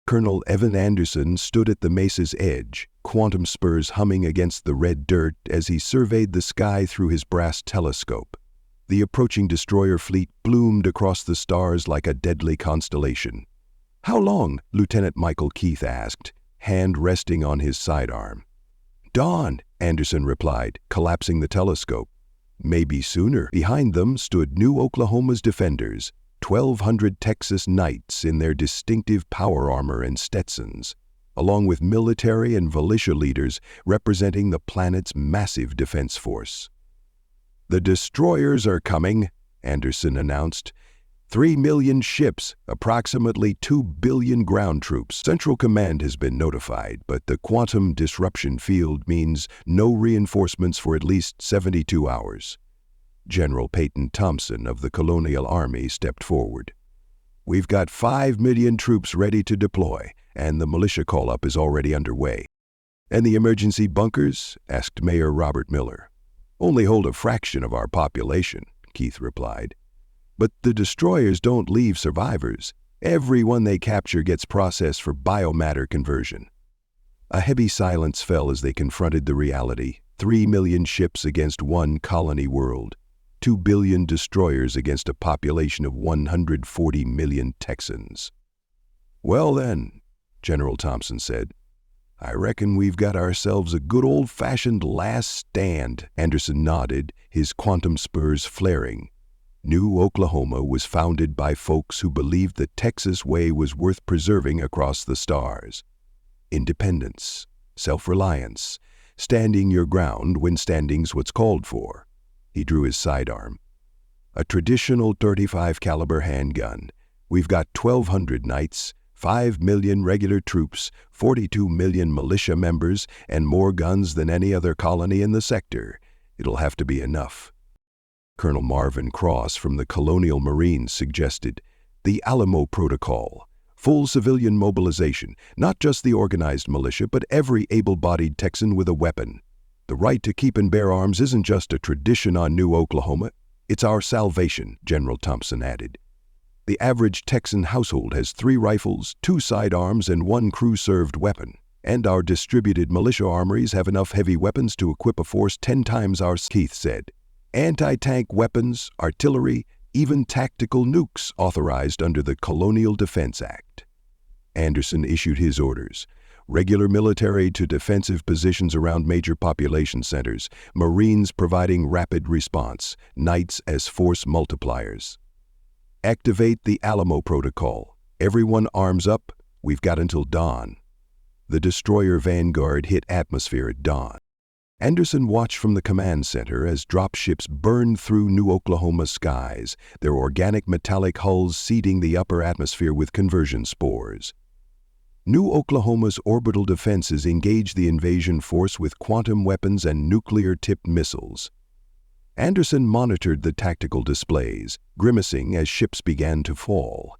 Colonel Evan Anderson stood at the mesa's edge, quantum spurs humming against the red dirt as he surveyed the sky through his brass telescope. The approaching destroyer fleet bloomed across the stars like a deadly constellation. "How long?" Lieutenant Michael Keith asked, hand resting on his sidearm. "Dawn," Anderson replied, collapsing the telescope. "Maybe sooner." Behind them stood New Oklahoma's defenders, 1,200 Texas Knights in their distinctive power armor and Stetsons, along with military and militia leaders representing the planet's massive defense force. "The destroyers are coming," Anderson announced. 3 million ships, approximately 2 billion ground troops. Central Command has been notified, but the quantum disruption field means no reinforcements for at least 72 hours. General Peyton Thompson of the Colonial Army stepped forward. "We've got 5 million troops ready to deploy, and the militia call-up is already underway." "And the emergency bunkers?" asked Mayor Robert Miller. "Only hold a fraction of our population," Keith replied. "But the destroyers don't leave survivors. Everyone they capture gets processed for biomatter conversion." A heavy silence fell as they confronted the reality: 3 million ships against one colony world, 2 billion destroyers against a population of 140 million Texans. "Well then," General Thompson said, "I reckon we've got ourselves a good old-fashioned last stand." Anderson nodded, his quantum spurs flaring. New Oklahoma was founded by folks who believed the Texas way was worth preserving across the stars. Independence, self-reliance, standing your ground when standing's what's called for. He drew his sidearm. "A traditional .35 caliber handgun. We've got 1,200 Knights, 5 million regular troops, 42 million militia members, and more guns than any other colony in the sector. It'll have to be enough." Colonel Marvin Cross from the Colonial Marines suggested the Alamo Protocol, full civilian mobilization, not just the organized militia, but every able-bodied Texan with a weapon. "The right to keep and bear arms isn't just a tradition on New Oklahoma, it's our salvation," General Thompson added. "The average Texan household has 3 rifles, 2 sidearms, and 1 crew-served weapon. And our distributed militia armories have enough heavy weapons to equip a force 10 times ours," Keith said. "Anti-tank weapons, artillery, even tactical nukes authorized under the Colonial Defense Act." Anderson issued his orders. Regular military to defensive positions around major population centers, Marines providing rapid response, Knights as force multipliers. "Activate the Alamo Protocol. Everyone arms up. We've got until dawn." The destroyer Vanguard hit atmosphere at dawn. Anderson watched from the command center as dropships burned through New Oklahoma skies, their organic metallic hulls seeding the upper atmosphere with conversion spores. New Oklahoma's orbital defenses engaged the invasion force with quantum weapons and nuclear-tipped missiles. Anderson monitored the tactical displays, grimacing as ships began to fall.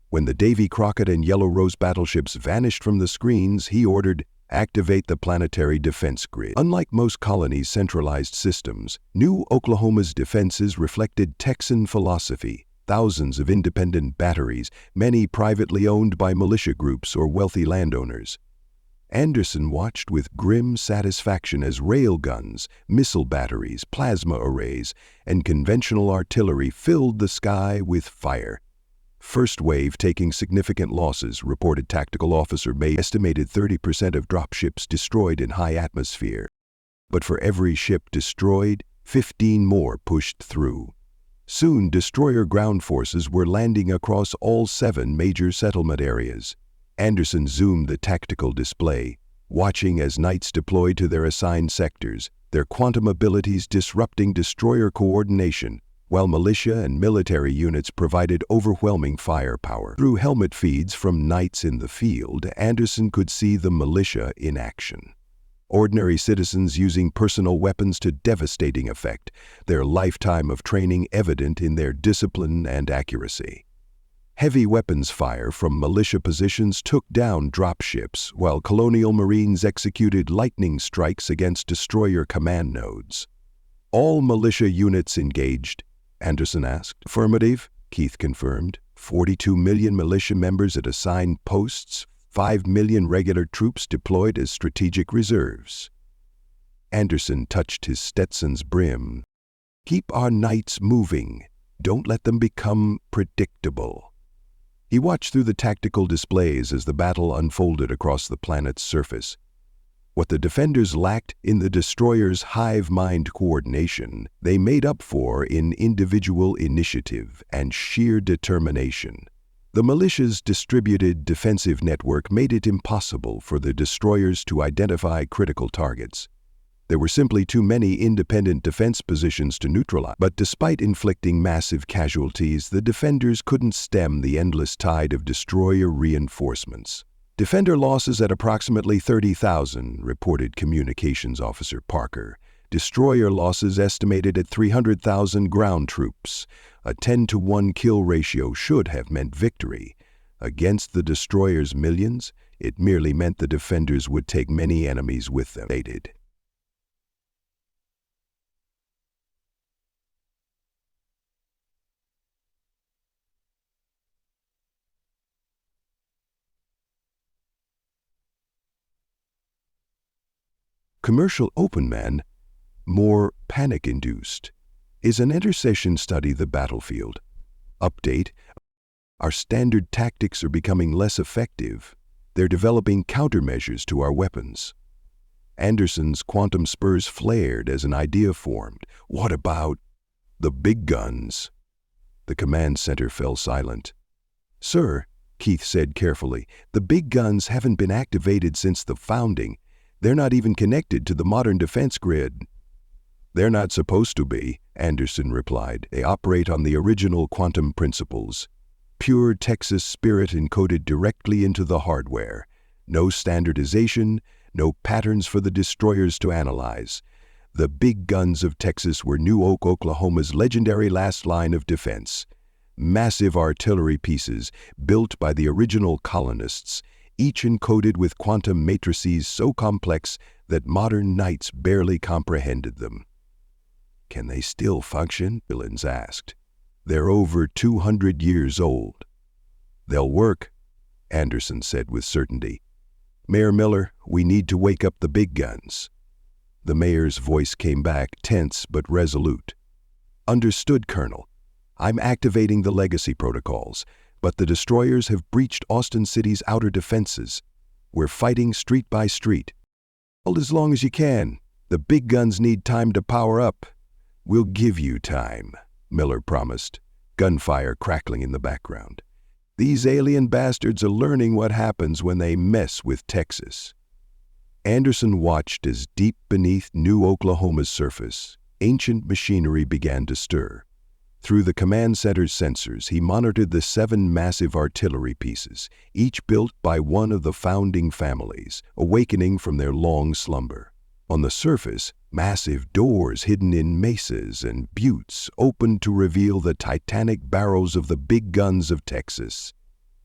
When the Davy Crockett and Yellow Rose battleships vanished from the screens, he ordered, "Activate the planetary defense grid." Unlike most colonies' centralized systems, New Oklahoma's defenses reflected Texan philosophy: thousands of independent batteries, many privately owned by militia groups or wealthy landowners. Anderson watched with grim satisfaction as railguns, missile batteries, plasma arrays, and conventional artillery filled the sky with fire. "First wave taking significant losses," reported Tactical Officer May. "Estimated 30% of dropships destroyed in high atmosphere. But for every ship destroyed, 15 more pushed through." Soon, destroyer ground forces were landing across all 7 major settlement areas. Anderson zoomed the tactical display, watching as Knights deployed to their assigned sectors, their quantum abilities disrupting destroyer coordination, while militia and military units provided overwhelming firepower. Through helmet feeds from Knights in the field, Anderson could see the militia in action. Ordinary citizens using personal weapons to devastating effect, their lifetime of training evident in their discipline and accuracy. Heavy weapons fire from militia positions took down dropships, while Colonial Marines executed lightning strikes against destroyer command nodes. "All militia units engaged?" Anderson asked. "Affirmative," Keith confirmed. 42 million militia members at assigned posts, 5 million regular troops deployed as strategic reserves. Anderson touched his Stetson's brim. Keep our knights moving. Don't let them become predictable. He watched through the tactical displays as the battle unfolded across the planet's surface. What the defenders lacked in the destroyer's hive-mind coordination, they made up for in individual initiative and sheer determination. The militia's distributed defensive network made it impossible for the destroyers to identify critical targets. There were simply too many independent defense positions to neutralize. But despite inflicting massive casualties, the defenders couldn't stem the endless tide of destroyer reinforcements. Defender losses at approximately 30,000, reported Communications Officer Parker. Destroyer losses estimated at 300,000 ground troops. A 10-to-1 kill ratio should have meant victory. Against the destroyer's millions, it merely meant the defenders would take many enemies with them. Commercial Open Man, more panic-induced, is an intercession study the battlefield. Update: our standard tactics are becoming less effective. They're developing countermeasures to our weapons. Anderson's quantum spurs flared as an idea formed. What about the big guns? The command center fell silent. Sir, Keith said carefully, the big guns haven't been activated since the founding. They're not even connected to the modern defense grid. They're not supposed to be, Anderson replied. They operate on the original quantum principles. Pure Texas spirit encoded directly into the hardware. No standardization, no patterns for the destroyers to analyze. The big guns of Texas were New Oak, Oklahoma's legendary last line of defense. Massive artillery pieces built by the original colonists, each encoded with quantum matrices so complex that modern knights barely comprehended them. Can they still function? Billings asked. They're over 200 years old. They'll work, Anderson said with certainty. Mayor Miller, we need to wake up the big guns. The mayor's voice came back, tense but resolute. Understood, Colonel. I'm activating the legacy protocols, but the destroyers have breached Austin City's outer defenses. We're fighting street by street. Hold as long as you can. The big guns need time to power up. We'll give you time, Miller promised, gunfire crackling in the background. These alien bastards are learning what happens when they mess with Texas. Anderson watched as deep beneath New Oklahoma's surface, ancient machinery began to stir. Through the command center's sensors, he monitored the 7 massive artillery pieces, each built by one of the founding families, awakening from their long slumber. On the surface, massive doors hidden in mesas and buttes opened to reveal the titanic barrels of the big guns of Texas.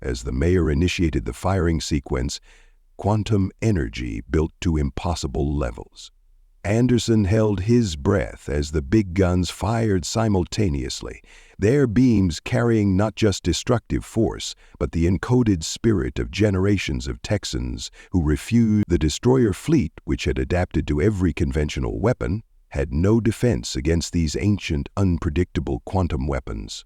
As the mayor initiated the firing sequence, quantum energy built to impossible levels. Anderson held his breath as the big guns fired simultaneously, their beams carrying not just destructive force, but the encoded spirit of generations of Texans who refused. The destroyer fleet, which had adapted to every conventional weapon, had no defense against these ancient, unpredictable quantum weapons.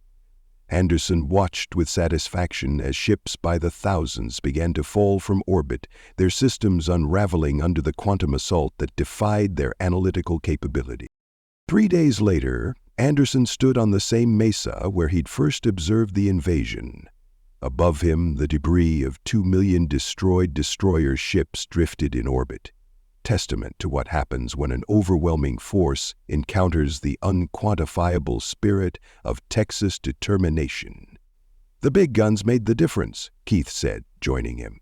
Anderson watched with satisfaction as ships by the thousands began to fall from orbit, their systems unraveling under the quantum assault that defied their analytical capability. 3 days later, Anderson stood on the same mesa where he'd first observed the invasion. Above him, the debris of 2 million destroyed destroyer ships drifted in orbit, testament to what happens when an overwhelming force encounters the unquantifiable spirit of Texas determination. The big guns made the difference, Keith said, joining him.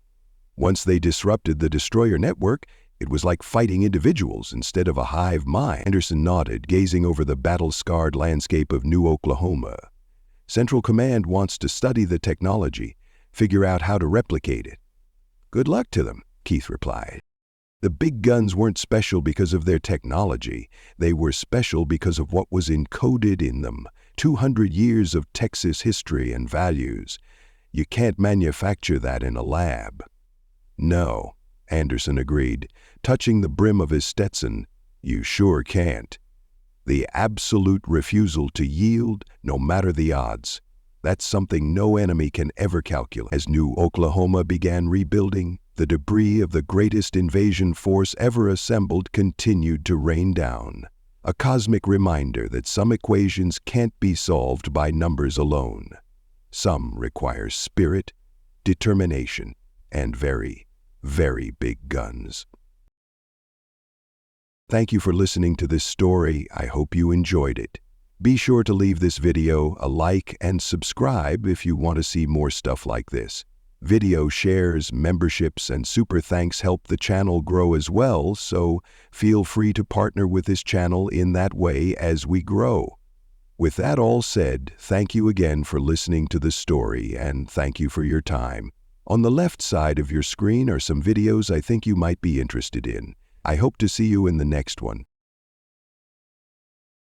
Once they disrupted the destroyer network, it was like fighting individuals instead of a hive mind. Anderson nodded, gazing over the battle-scarred landscape of New Oklahoma. Central Command wants to study the technology, figure out how to replicate it. Good luck to them, Keith replied. The big guns weren't special because of their technology. They were special because of what was encoded in them. 200 years of Texas history and values. You can't manufacture that in a lab. No, Anderson agreed, touching the brim of his Stetson. You sure can't. The absolute refusal to yield, no matter the odds. That's something no enemy can ever calculate. As New Oklahoma began rebuilding, the debris of the greatest invasion force ever assembled continued to rain down. A cosmic reminder that some equations can't be solved by numbers alone. Some require spirit, determination, and very, very big guns. Thank you for listening to this story. I hope you enjoyed it. Be sure to leave this video a like and subscribe if you want to see more stuff like this. Video shares, memberships, and super thanks help the channel grow as well, so feel free to partner with this channel in that way as we grow. With that all said, thank you again for listening to the story, and thank you for your time. On the left side of your screen are some videos I think you might be interested in. I hope to see you in the next one.